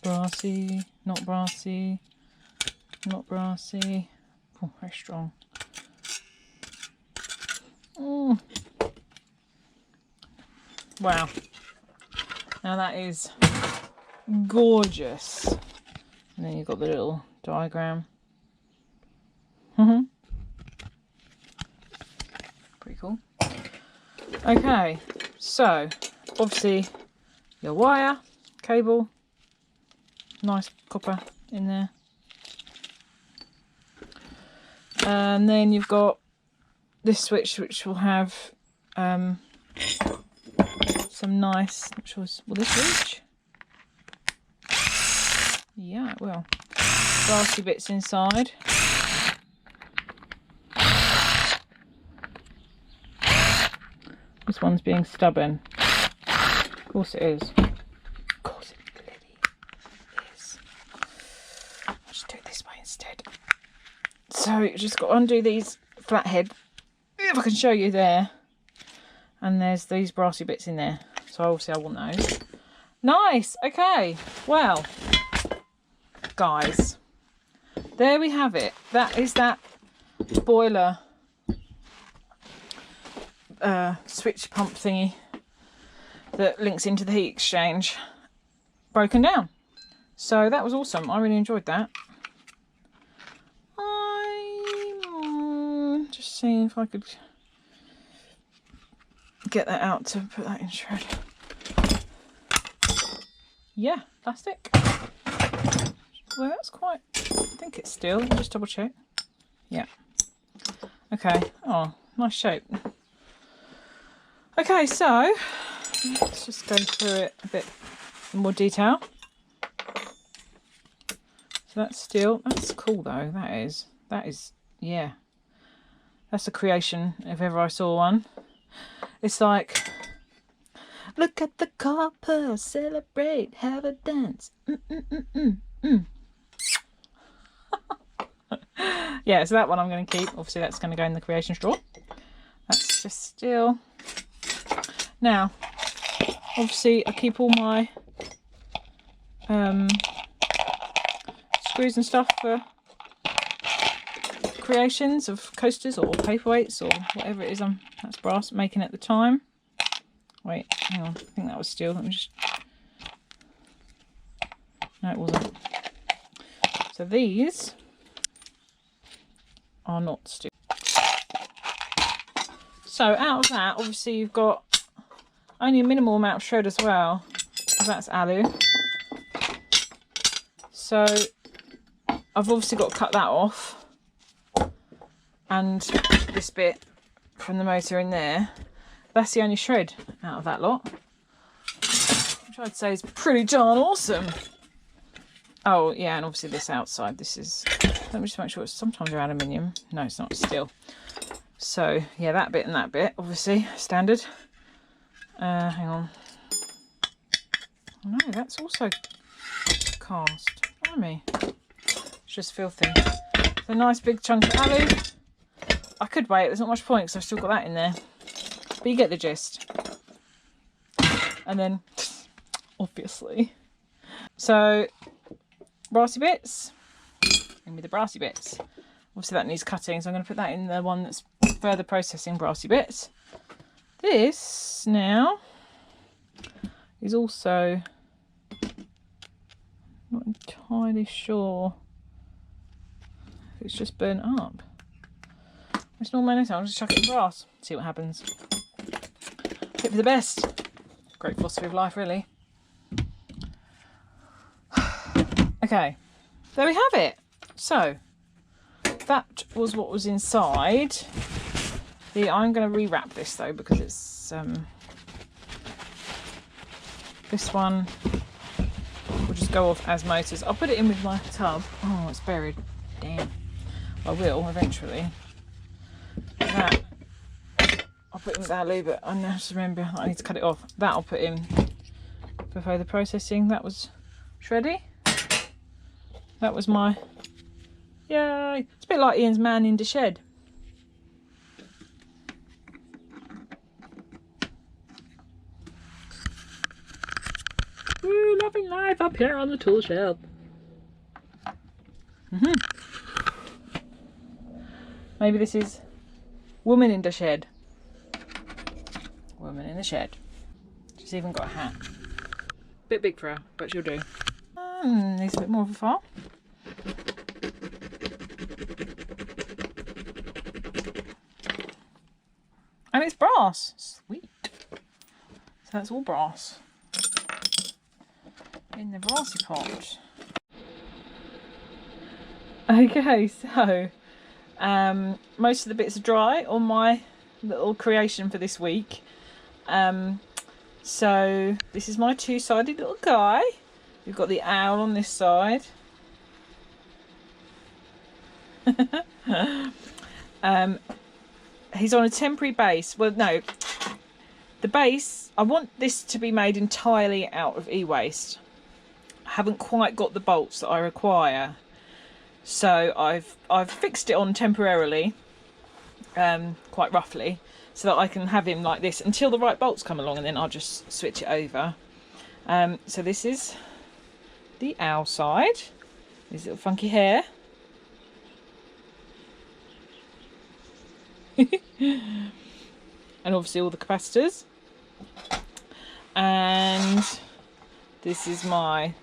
Brassy, not brassy, not brassy. Oh, very strong. Mm. Wow. Now that is gorgeous. And then you've got the little diagram. Pretty cool. Okay, so obviously your wire, cable, nice copper in there. And then you've got this switch, which will have some nice, which was, will this reach? Yeah, it will. Brassy bits inside. This one's being stubborn. Of course it is. Of course it bloody is. I'll just do it this way instead. So you just got to undo these flathead. If I can show you there. And there's these brassy bits in there. So obviously I want those. Nice. Okay. Well, guys, there we have it. That is that boiler switch pump thingy that links into the heat exchange broken down. So that was awesome. I really enjoyed that. I'm just seeing if I could get that out to put that in shred. Yeah, plastic. Well, that's quite, I think it's steel. Let me just double check. Yeah. Okay. Oh, nice shape. Okay, so let's just go through it a bit in more detail. So that's steel. That's cool though. That is, yeah. That's a creation if ever I saw one. It's like, look at the copper, celebrate, have a dance. Yeah, so that one I'm going to keep. Obviously that's going to go in the creations drawer. That's just steel. Now, obviously I keep all my screws and stuff for creations of coasters or paperweights or whatever it is that's brass making at the time. Wait, hang on, I think that was steel. Let me just, no it wasn't. So these are not steel. So out of that, obviously you've got only a minimal amount of shred as well, because that's alu. So I've obviously got to cut that off, and this bit from the motor in there. That's the only shred out of that lot, which I'd say is pretty darn awesome. Oh yeah, and obviously this outside, this is, let me just make sure it's, sometimes they're aluminium. No, it's not, steel. So yeah, that bit and that bit, obviously standard. Hang on. Oh, no, that's also cast. Blimey. It's just filthy. It's a nice big chunk of alu. I could wait, there's not much point because I've still got that in there. But you get the gist. And then, obviously. So, brassy bits. Give me the brassy bits. Obviously that needs cutting, so I'm going to put that in the one that's further processing brassy bits. This now is also not entirely sure if it's just burnt up. It's not anything. I'll just chuck it in brass, see what happens. Hope for the best. Great philosophy of life, really. Okay, there we have it. So that was what was inside. I'm going to rewrap this though because it's this one will just go off as motors. I'll put it in with my tub. Oh, it's buried. Damn. I will eventually. That I'll put in with our but I now just remember I need to cut it off. That I'll put in for further processing. That was shreddy. That was my, yay. It's a bit like Ian's man in the shed. Woo, loving life up here on the tool shelf. Maybe this is woman in the shed. Woman in the shed. She's even got a hat. Bit big for her, but she'll do. Needs a bit more of a file. And it's brass. Sweet. So that's all brass. In the brassy pot. Okay, so most of the bits are dry on my little creation for this week. So this is my two-sided little guy. We've got the owl on this side. He's on a temporary base. Well, no, the base, I want this to be made entirely out of e-waste. I haven't quite got the bolts that I require, so I've fixed it on temporarily, quite roughly, so that I can have him like this until the right bolts come along, and then I'll just switch it over. So this is the owl side. His little funky hair. And obviously all the capacitors. And this is my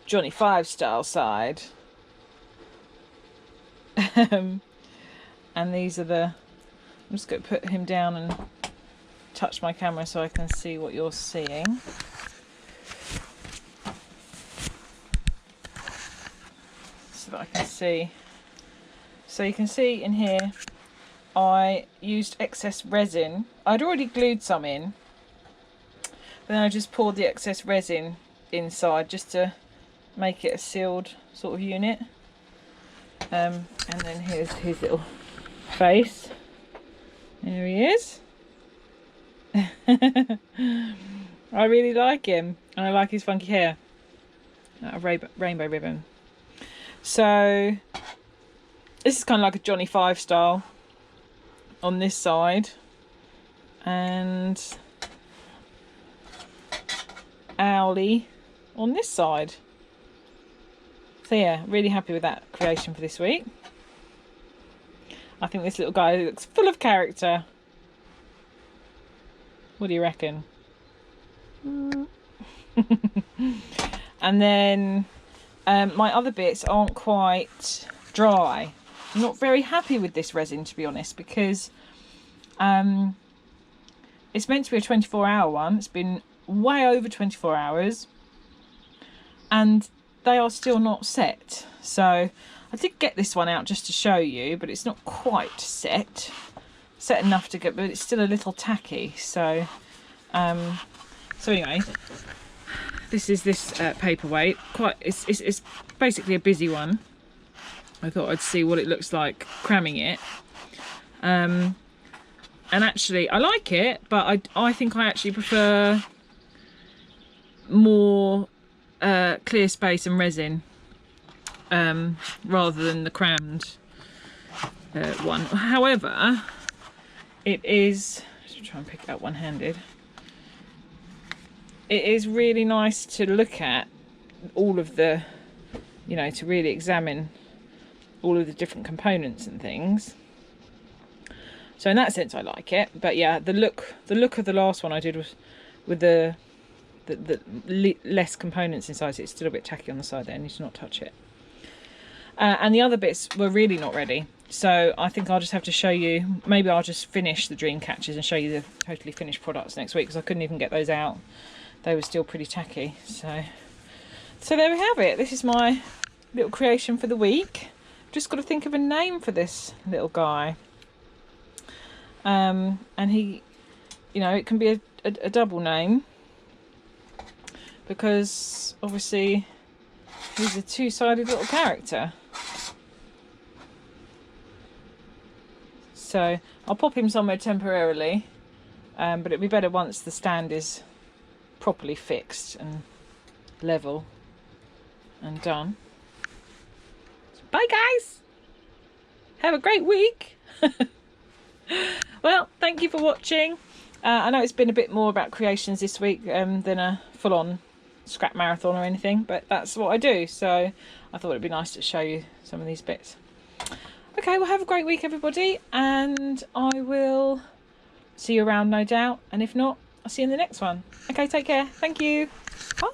Johnny 5 style side. And these are the, I'm just going to put him down and touch my camera so I can see what you're seeing. So that I can see. So you can see in here I used excess resin. I'd already glued some in, but then I just poured the excess resin inside just to make it a sealed sort of unit. And then here's his little face. There he is. I really like him, and I like his funky hair. A rainbow ribbon. So this is kind of like a Johnny 5 style on this side, and Owly on this side. So yeah, really happy with that creation for this week. I think this little guy looks full of character. What do you reckon? And then my other bits aren't quite dry. I'm not very happy with this resin, to be honest, because it's meant to be a 24-hour one. It's been way over 24 hours and they are still not set. So I did get this one out just to show you, but it's not quite set enough to get, but it's still a little tacky. So so anyway, this is this paperweight. It's basically a busy one. I thought I'd see what it looks like cramming it. And actually I like it, but I think I actually prefer more clear space and resin rather than the crammed one. However, it is, let's try and pick it up one-handed. It is really nice to look at all of the, you know, to really examine all of the different components and things. So in that sense I like it. But yeah, the look of the last one I did was with the less components inside, so it's still a bit tacky on the side there. I need to not touch it. And the other bits were really not ready, so I think I'll just have to show you. Maybe I'll just finish the dream catches and show you the totally finished products next week, because I couldn't even get those out. They were still pretty tacky. So there we have it. This is my little creation for the week. Just got to think of a name for this little guy. And he, you know, it can be a double name, because obviously he's a two-sided little character. so I'll pop him somewhere temporarily, but it'd be better once the stand is properly fixed and level and done. So bye guys, have a great week. Well, thank you for watching. I know it's been a bit more about creations this week than a full-on scrap marathon or anything, but that's what I do, so I thought it'd be nice to show you some of these bits. Okay, well, have a great week everybody, and I will see you around no doubt, and if not, I'll see you in the next one. Okay, take care. Thank you. Bye.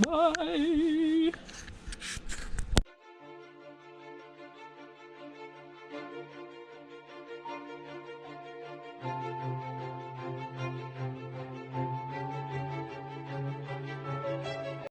Bye.